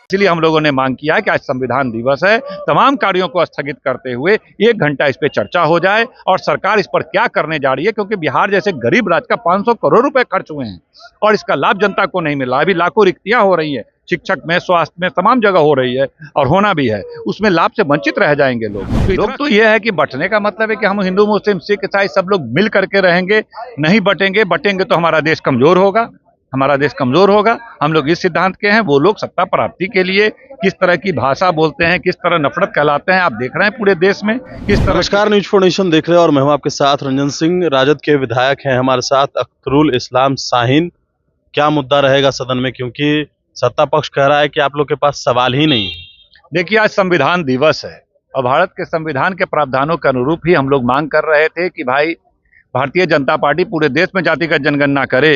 इसलिए हम लोगों ने मांग किया है कि आज संविधान दिवस है, तमाम कार्यों को स्थगित करते हुए 1 घंटा इस पे चर्चा हो जाए और सरकार इस पर क्या करने जा रही है, क्योंकि बिहार जैसे गरीब राज्य का 500 करोड़ रुपए खर्च हुए हैं और इसका लाभ जनता को नहीं मिला। अभी लाखों रिक्तियां हो रही है, शिक्षक में, स्वास्थ्य में, तमाम जगह हो रही है और होना भी है, उसमें लाभ से वंचित रह जाएंगे लोग तो ये है कि बंटने का मतलब है कि हम हिंदू, मुस्लिम, सिख, ईसाई सब लोग मिल करके रहेंगे, नहीं बटेंगे तो हमारा देश कमजोर होगा, हमारा देश कमजोर होगा। हम लोग इस सिद्धांत के हैं। वो लोग सत्ता प्राप्ति के लिए किस तरह की भाषा बोलते हैं, किस तरह नफरत कहलाते हैं, आप देख रहे हैं पूरे देश में किस तरह। नमस्कार, न्यूज फॉर नेशन देख रहे हैं और मैं हूं आपके साथ रंजन सिंह। राजद के विधायक हैं हमारे साथ अख्तरुल इस्लाम शाहीन। क्या मुद्दा रहेगा सदन में, क्योंकि सत्ता पक्ष कह रहा है कि आप लोग के पास सवाल ही नहीं है। देखिए, आज संविधान दिवस है और भारत के संविधान के प्रावधानों के अनुरूप ही हम लोग मांग कर रहे थे कि भाई भारतीय जनता पार्टी पूरे देश में जातिगत जनगणना करे,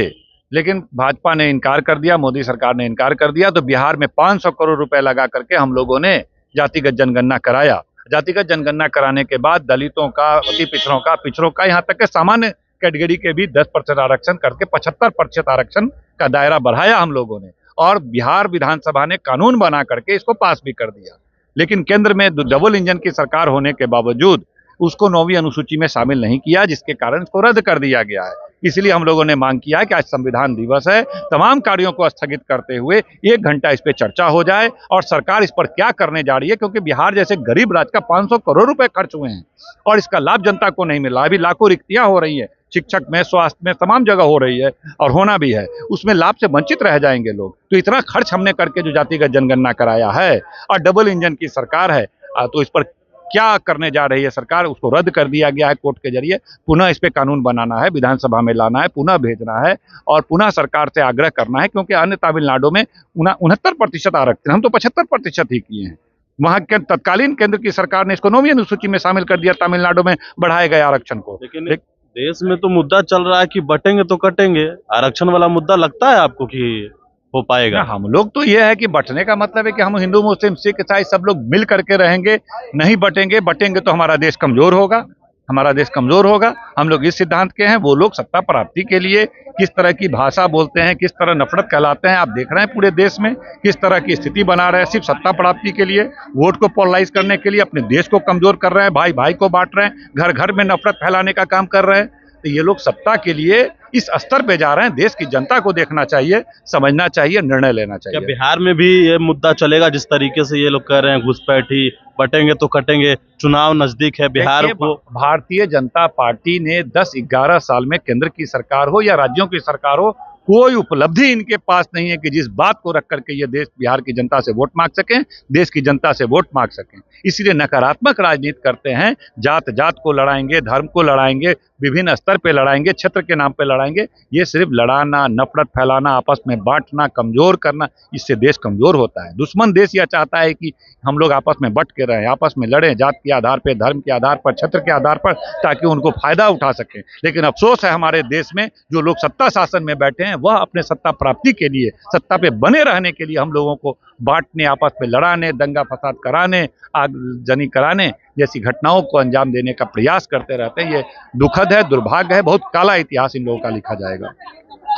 लेकिन भाजपा ने इनकार कर दिया, मोदी सरकार ने इनकार कर दिया। तो बिहार में 500 करोड़ रुपए लगा करके हम लोगों ने जातिगत जनगणना कराया। जातिगत जनगणना कराने के बाद दलितों का, अति पिछड़ों का, यहाँ तक के सामान्य कैटेगरी के भी 10% आरक्षण करके 75% आरक्षण का दायरा बढ़ाया हम लोगों ने और बिहार विधानसभा ने कानून बना करके इसको पास भी कर दिया। लेकिन केंद्र में डबल इंजन की सरकार होने के बावजूद उसको 9वीं अनुसूची में शामिल नहीं किया, जिसके कारण इसको रद्द कर दिया गया है। इसलिए हम लोगों ने मांग किया है कि आज संविधान दिवस है, तमाम कार्यों को स्थगित करते हुए 1 घंटा इस पे चर्चा हो जाए और सरकार इस पर क्या करने जा रही है, क्योंकि बिहार जैसे गरीब राज्य का 500 करोड़ रुपए खर्च हुए हैं और इसका लाभ जनता को नहीं मिला। अभी लाखों रिक्तियां हो रही है, शिक्षक में, स्वास्थ्य में, तमाम जगह हो रही है और होना भी है, उसमें लाभ से वंचित रह जाएंगे लोग। तो इतना खर्च हमने करके जो जातिगत जनगणना कराया है और डबल इंजन की सरकार है, तो इस पर क्या करने जा रही है सरकार, उसको रद्द कर दिया गया है कोर्ट के जरिए। पुनः इस पे कानून बनाना है, विधानसभा में लाना है, पुनः भेजना है और पुनः सरकार से आग्रह करना है, क्योंकि अन्य तमिलनाडु में 69% आरक्षण, हम तो 75% ही किए हैं। वहां के तत्कालीन केंद्र की सरकार ने इसको 9वीं अनुसूची में शामिल कर दिया, तमिलनाडु में बढ़ाए गए आरक्षण को। लेकिन देश में तो मुद्दा चल रहा है कि बटेंगे तो कटेंगे। आरक्षण वाला मुद्दा लगता है आपको कि हो पाएगा? हम लोग तो ये है कि बंटने का मतलब है कि हम हिंदू, मुस्लिम, सिख, ईसाई सब लोग मिल करके रहेंगे, नहीं बटेंगे तो हमारा देश कमजोर होगा, हमारा देश कमजोर होगा। हम लोग इस सिद्धांत के हैं। वो लोग सत्ता प्राप्ति के लिए किस तरह की भाषा बोलते हैं, किस तरह नफरत कहलाते हैं, आप देख रहे हैं पूरे देश में किस तरह की स्थिति बना रहे हैं। सिर्फ सत्ता प्राप्ति के लिए, वोट को पोलराइज करने के लिए अपने देश को कमजोर कर रहे हैं, भाई भाई को बांट रहे हैं, घर घर में नफरत फैलाने का काम कर रहे हैं। तो ये लोग सत्ता के लिए इस स्तर पे जा रहे हैं। देश की जनता को देखना चाहिए, समझना चाहिए, निर्णय लेना चाहिए। क्या बिहार में भी ये मुद्दा चलेगा? जिस तरीके से ये लोग कह रहे हैं घुसपैठी, बटेंगे तो कटेंगे, चुनाव नजदीक है बिहार को। भारतीय जनता पार्टी ने 10-11 साल में केंद्र की सरकार हो या राज्यों की सरकार हो, कोई उपलब्धि इनके पास नहीं है कि जिस बात को रख करके ये देश बिहार की जनता से वोट मांग सकें, देश की जनता से वोट मांग सकें। इसलिए नकारात्मक राजनीति करते हैं, जात जात को लड़ाएंगे, धर्म को लड़ाएंगे, विभिन्न स्तर पे लड़ाएंगे, क्षेत्र के नाम पे लड़ाएंगे। ये सिर्फ लड़ाना, नफरत फैलाना, आपस में बांटना, कमजोर करना, इससे देश कमजोर होता है। दुश्मन देश यह चाहता है कि हम लोग आपस में बट के रहें, आपस में लड़ें, जात के आधार पर, धर्म के आधार पर, क्षेत्र के आधार पर, ताकि उनको फायदा उठा सकें। लेकिन अफसोस है हमारे देश में जो लोग सत्ता शासन में बैठे हैं, वह अपने सत्ता प्राप्ति के लिए, सत्ता पे बने रहने के लिए हम लोगों को बांटने, आपस में लड़ाने, दंगा फसाद कराने, आगजनी कराने जैसी घटनाओं को अंजाम देने का प्रयास करते रहते हैं। ये दुखद है, दुर्भाग्य है, बहुत काला इतिहास इन लोगों का लिखा जाएगा।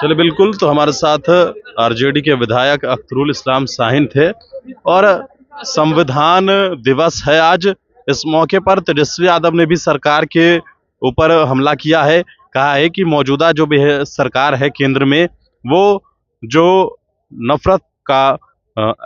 चलिए, बिल्कुल। तो हमारे साथ आरजेडी के विधायक अख्तरुल इस्लाम शाहीन थे और संविधान दिवस है आज। इस मौके पर तेजस्वी यादव ने भी सरकार के ऊपर हमला किया है। कहा है कि मौजूदा जो भी सरकार है केंद्र में, वो जो नफरत का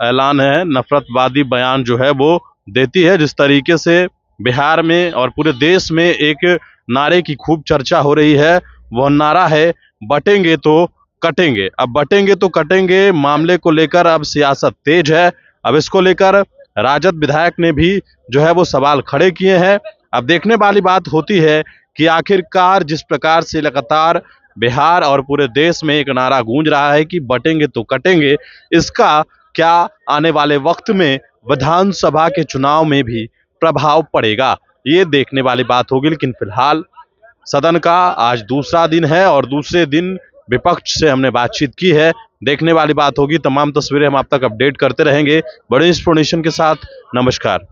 ऐलान है, नफरतवादी बयान जो है वो देती है। जिस तरीके से बिहार में और पूरे देश में एक नारे की खूब चर्चा हो रही है, वह नारा है बटेंगे तो कटेंगे। अब बटेंगे तो कटेंगे मामले को लेकर अब सियासत तेज है। अब इसको लेकर राजद विधायक ने भी जो है वो सवाल खड़े किए हैं। अब देखने वाली बात होती है कि आखिरकार जिस प्रकार से लगातार बिहार और पूरे देश में एक नारा गूंज रहा है कि बटेंगे तो कटेंगे, इसका क्या आने वाले वक्त में विधानसभा के चुनाव में भी प्रभाव पड़ेगा, ये देखने वाली बात होगी। लेकिन फिलहाल सदन का आज दूसरा दिन है और दूसरे दिन विपक्ष से हमने बातचीत की है। देखने वाली बात होगी। तमाम तस्वीरें हम आप तक अपडेट करते रहेंगे। बड़े इंफॉर्मेशन के साथ नमस्कार।